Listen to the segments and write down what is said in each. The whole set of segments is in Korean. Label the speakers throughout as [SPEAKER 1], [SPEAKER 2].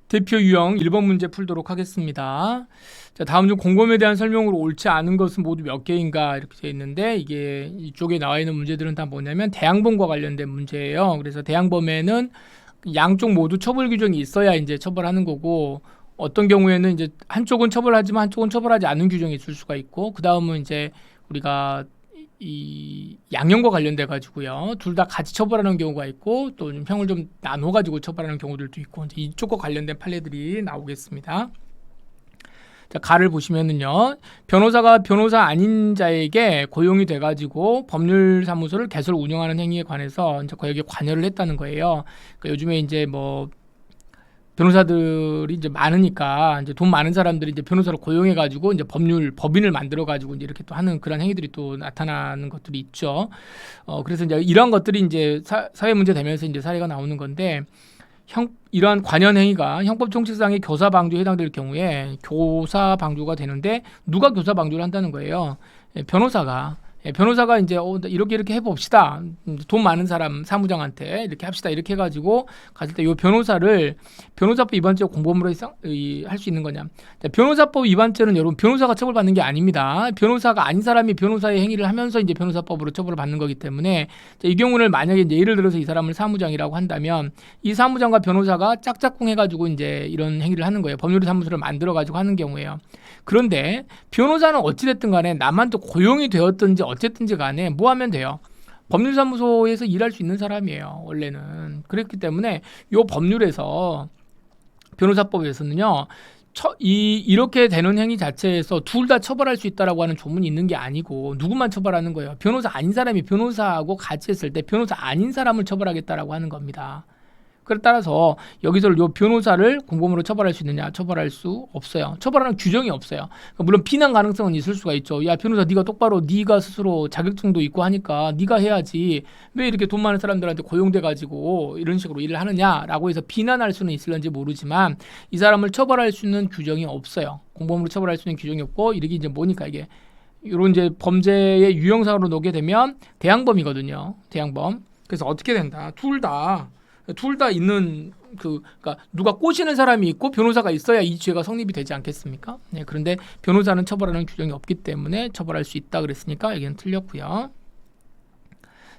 [SPEAKER 1] 대표 유형 1번 문제 풀도록 하겠습니다. 자, 다음 중 공범에 대한 설명으로 옳지 않은 것은 모두 몇 개인가 이렇게 되어 있는데, 이게 이쪽에 나와 있는 문제들은 다 뭐냐면 대항범과 관련된 문제예요. 그래서 대항범에는 양쪽 모두 처벌 규정이 있어야 이제 처벌하는 거고, 어떤 경우에는 이제 한쪽은 처벌하지만 한쪽은 처벌하지 않는 규정이 있을 수가 있고, 그 다음은 이제 우리가 이 양형과 관련돼 가지고요, 둘 다 같이 처벌하는 경우가 있고, 또 좀 형을 좀 나눠 가지고 처벌하는 경우들도 있고, 이제 이쪽과 관련된 판례들이 나오겠습니다. 자, 가를 보시면은요, 변호사가 변호사 아닌 자에게 고용이 돼가지고 법률사무소를 개설 운영하는 행위에 관해서 이제 거기에 관여를 했다는 거예요. 그러니까 요즘에 이제 뭐 변호사들이 이제 많으니까 이제 돈 많은 사람들이 이제 변호사를 고용해가지고 이제 법인을 만들어가지고 이제 이렇게 또 하는 그런 행위들이 또 나타나는 것들이 있죠. 그래서 이제 이러한 것들이 이제 사회 문제 되면서 이제 사례가 나오는 건데, 이러한 관련 행위가 형법 총칙상의 교사 방조에 해당될 경우에 교사 방조가 되는데, 누가 교사 방조를 한다는 거예요? 변호사가 이제 이렇게 해봅시다. 돈 많은 사람 사무장한테 이렇게 합시다. 이렇게 해가지고 갔을 때 이 변호사를 변호사법 위반죄 공범으로 할 수 있는 거냐? 자, 변호사법 위반죄는 여러분 변호사가 처벌받는 게 아닙니다. 변호사가 아닌 사람이 변호사의 행위를 하면서 이제 변호사법으로 처벌을 받는 거기 때문에, 자, 이 경우는 만약에 이제 예를 들어서 이 사람을 사무장이라고 한다면 이 사무장과 변호사가 짝짝꿍 해가지고 이제 이런 행위를 하는 거예요. 법률사무소를 만들어가지고 하는 경우에요. 그런데 변호사는 어찌됐든 간에 남한테 고용이 되었든지 어쨌든지 간에 뭐 하면 돼요? 법률사무소에서 일할 수 있는 사람이에요, 원래는. 그렇기 때문에 이 법률에서, 변호사법에서는요, 이렇게 되는 행위 자체에서 둘 다 처벌할 수 있다라고 하는 조문이 있는 게 아니고, 누구만 처벌하는 거예요? 변호사 아닌 사람이 변호사하고 같이 했을 때 변호사 아닌 사람을 처벌하겠다라고 하는 겁니다. 그에 따라서 여기서 이 변호사를 공범으로 처벌할 수 있느냐? 처벌할 수 없어요. 처벌하는 규정이 없어요. 그러니까 물론 비난 가능성은 있을 수가 있죠. 야, 변호사 네가 똑바로, 네가 스스로 자격증도 있고 하니까 네가 해야지 왜 이렇게 돈 많은 사람들한테 고용돼 가지고 이런 식으로 일을 하느냐라고 해서 비난할 수는 있을런지 모르지만, 이 사람을 처벌할 수 있는 규정이 없어요. 공범으로 처벌할 수 있는 규정이 없고, 이게 이제 뭐니까, 이게 이런 이제 범죄의 유형상으로 놓게 되면 대항범이거든요. 대항범. 그래서 어떻게 된다? 둘 다 있는, 그러니까 누가 꼬시는 사람이 있고 변호사가 있어야 이 죄가 성립이 되지 않겠습니까? 네, 그런데 변호사는 처벌하는 규정이 없기 때문에 처벌할 수 있다 그랬으니까 여기는 틀렸고요.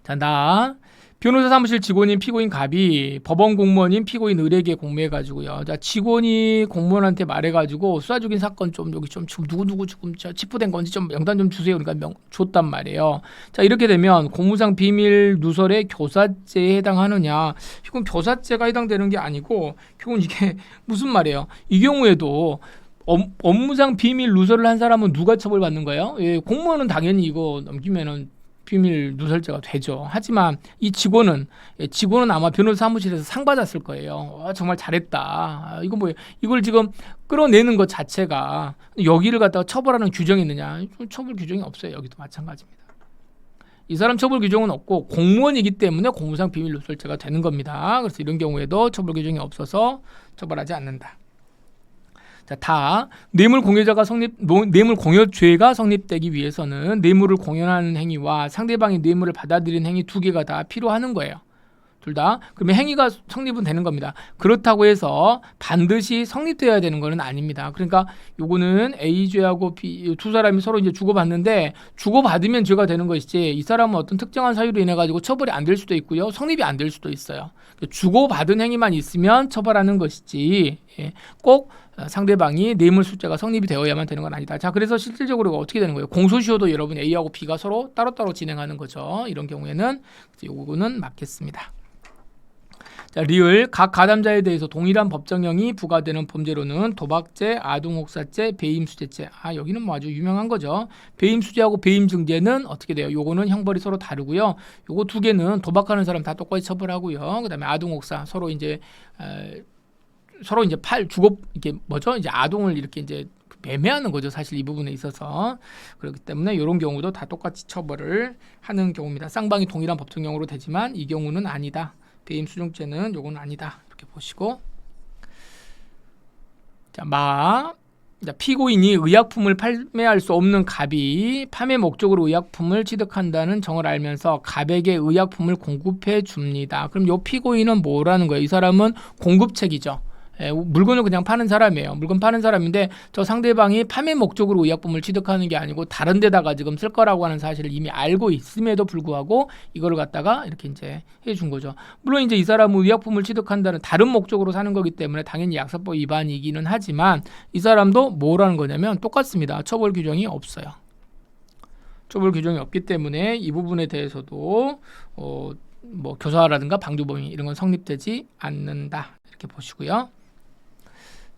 [SPEAKER 1] 자, 변호사 사무실 직원인 피고인 갑이 법원 공무원인 피고인 을에게 공모해가지고요. 자, 직원이 공무원한테 말해가지고 수사 중인 사건 좀 여기 좀 누구 지금 체포된 건지 좀 명단 좀 주세요. 그러니까 줬단 말이에요. 자, 이렇게 되면 공무상 비밀 누설의 교사죄에 해당하느냐? 이건 교사죄가 해당되는 게 아니고, 이건 이게 무슨 말이에요? 이 경우에도 업무상 비밀 누설을 한 사람은 누가 처벌받는 거예요? 예, 공무원은 당연히 이거 넘기면은 비밀 누설죄가 되죠. 하지만 이 직원은 아마 변호사 사무실에서 상 받았을 거예요. 정말 잘했다. 이걸 지금 끌어내는 것 자체가, 여기를 갖다가 처벌하는 규정이 있느냐? 처벌 규정이 없어요. 여기도 마찬가지입니다. 이 사람 처벌 규정은 없고 공무원이기 때문에 공무상 비밀 누설죄가 되는 겁니다. 그래서 이런 경우에도 처벌 규정이 없어서 처벌하지 않는다. 자, 뇌물 공여죄가 성립되기 위해서는 뇌물을 공연하는 행위와 상대방이 뇌물을 받아들이는 행위 두 개가 다 필요하는 거예요. 둘 다. 그러면 행위가 성립은 되는 겁니다. 그렇다고 해서 반드시 성립되어야 되는 것은 아닙니다. 그러니까 요거는 A죄하고 B, 두 사람이 서로 이제 주고받는데, 주고받으면 죄가 되는 것이지, 이 사람은 어떤 특정한 사유로 인해 가지고 처벌이 안 될 수도 있고요, 성립이 안 될 수도 있어요. 주고받은 행위만 있으면 처벌하는 것이지, 꼭 상대방이 뇌물수죄가 성립이 되어야만 되는 건 아니다. 자, 그래서 실질적으로 어떻게 되는 거예요? 공소시효도 여러분 A하고 B가 서로 따로따로 진행하는 거죠. 이런 경우에는 요거는 맞겠습니다. 자, 리을 각 가담자에 대해서 동일한 법정형이 부과되는 범죄로는 도박죄, 아동혹사죄, 배임수재죄. 여기는 뭐 아주 유명한 거죠. 배임수재하고 배임증죄는 어떻게 돼요? 요거는 형벌이 서로 다르고요. 요거 두 개는 도박하는 사람 다 똑같이 처벌하고요. 그다음에 아동혹사, 서로 이제 이게 뭐죠? 이제 아동을 이렇게 이제 매매하는 거죠. 사실 이 부분에 있어서. 그렇기 때문에 이런 경우도 다 똑같이 처벌을 하는 경우입니다. 쌍방이 동일한 법정형으로 되지만 이 경우는 아니다. 배임수증죄는 요건 아니다. 이렇게 보시고. 자, 피고인이 의약품을 판매할 수 없는 갑이 판매 목적으로 의약품을 취득한다는 정을 알면서 갑에게 의약품을 공급해 줍니다. 그럼 요 피고인은 뭐라는 거예요? 이 사람은 공급책이죠. 물건을 그냥 파는 사람이에요. 물건 파는 사람인데 저 상대방이 판매 목적으로 의약품을 취득하는 게 아니고 다른 데다가 지금 쓸 거라고 하는 사실을 이미 알고 있음에도 불구하고 이거를 갖다가 이렇게 이제 해준 거죠. 물론 이제 이 사람은 의약품을 취득한다는 다른 목적으로 사는 거기 때문에 당연히 약사법 위반이기는 하지만 이 사람도 뭐라는 거냐면 똑같습니다. 처벌 규정이 없어요. 처벌 규정이 없기 때문에 이 부분에 대해서도 뭐 교사라든가 방조범위 이런 건 성립되지 않는다. 이렇게 보시고요.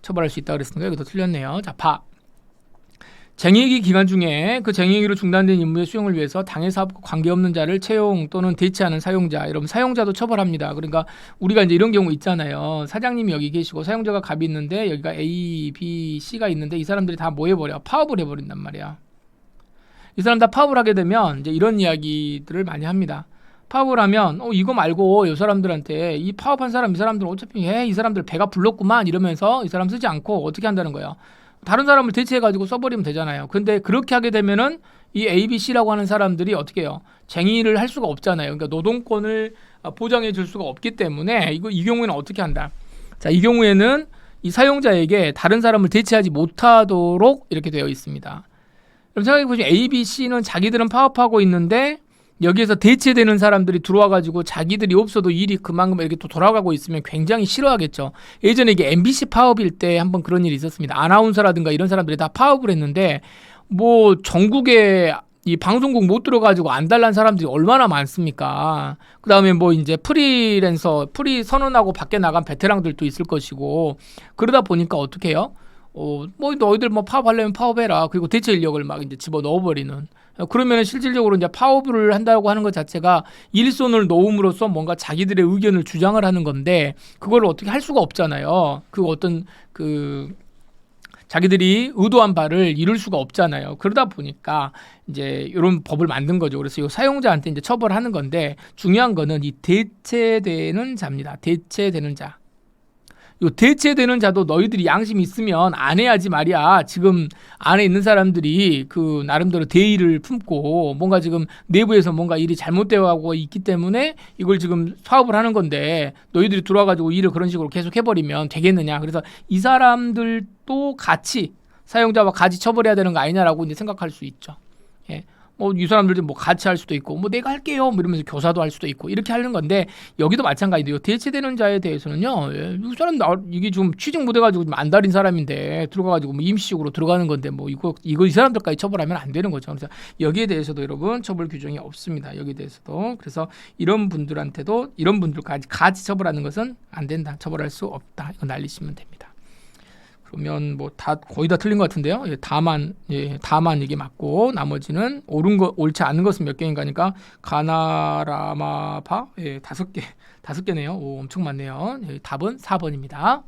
[SPEAKER 1] 처벌할 수 있다 그랬으니까 여기도 틀렸네요. 자, 바. 쟁의기 기간 중에 그 쟁의기로 중단된 임무의 수행을 위해서 당해 사업과 관계없는 자를 채용 또는 대체하는 사용자, 여러분 사용자도 처벌합니다. 그러니까 우리가 이제 이런 경우 있잖아요. 사장님이 여기 계시고 사용자가 갑이 있는데 여기가 A, B, C가 있는데 이 사람들이 다 뭐 해버려? 파업을 해버린단 말이야. 이 사람 다 파업을 하게 되면 이제 이런 이야기들을 많이 합니다. 파업을 하면 이거 말고 이 사람들한테 이 파업한 사람 이 사람들은 어차피 이 사람들 배가 불렀구만 이러면서 이 사람 쓰지 않고 어떻게 한다는 거예요. 다른 사람을 대체해가지고 써버리면 되잖아요. 근데 그렇게 하게 되면은 이 A, B, C라고 하는 사람들이 어떻게 해요? 쟁의를 할 수가 없잖아요. 그러니까 노동권을 보장해 줄 수가 없기 때문에 이 경우에는 어떻게 한다? 자, 이 경우에는 이 사용자에게 다른 사람을 대체하지 못하도록 이렇게 되어 있습니다. 그럼 생각해보시면 A, B, C는 자기들은 파업하고 있는데 여기에서 대체되는 사람들이 들어와가지고 자기들이 없어도 일이 그만큼 이렇게 또 돌아가고 있으면 굉장히 싫어하겠죠. 예전에 이게 MBC 파업일 때 한번 그런 일이 있었습니다. 아나운서라든가 이런 사람들이 다 파업을 했는데 뭐 전국에 이 방송국 못 들어가지고 안달난 사람들이 얼마나 많습니까? 그 다음에 뭐 이제 프리 선언하고 밖에 나간 베테랑들도 있을 것이고 그러다 보니까 어떻게 해요? 뭐 너희들 뭐 파업하려면 파업해라. 그리고 대체 인력을 막 이제 집어 넣어버리는. 그러면 실질적으로 이제 파업을 한다고 하는 것 자체가 일손을 놓음으로써 뭔가 자기들의 의견을 주장을 하는 건데 그걸 어떻게 할 수가 없잖아요. 그 어떤 자기들이 의도한 바를 이룰 수가 없잖아요. 그러다 보니까 이제 이런 법을 만든 거죠. 그래서 이 사용자한테 이제 처벌하는 건데 중요한 거는 이 대체되는 자입니다. 대체되는 자. 요 대체되는 자도 너희들이 양심이 있으면 안 해야지 말이야. 지금 안에 있는 사람들이 그 나름대로 대의를 품고 뭔가 지금 내부에서 뭔가 일이 잘못되어 가고 있기 때문에 이걸 지금 파업을 하는 건데 너희들이 들어와가지고 일을 그런 식으로 계속 해버리면 되겠느냐. 그래서 이 사람들도 같이 사용자와 같이 처벌해야 되는 거 아니냐라고 이제 생각할 수 있죠. 예. 뭐 이 사람들이 뭐 같이 할 수도 있고 뭐 내가 할게요 뭐 이러면서 교사도 할 수도 있고 이렇게 하는 건데 여기도 마찬가지예요. 대체되는 자에 대해서는요. 이 사람 이게 좀 취직 못 해가지고 좀 안달인 사람인데 들어가가지고 뭐 임시직으로 들어가는 건데 뭐 이거 이 사람들까지 처벌하면 안 되는 거죠. 그래서 여기에 대해서도 여러분 처벌 규정이 없습니다. 여기에 대해서도 그래서 이런 분들한테도 이런 분들까지 같이 처벌하는 것은 안 된다. 처벌할 수 없다. 이거 날리시면 됩니다. 그러면 뭐 다 거의 다 틀린 것 같은데요. 다만 이게 맞고 나머지는 옳지 않은 것은 몇 개인가니까 가나라마파 5개네요. 오, 엄청 많네요. 답은 4번입니다.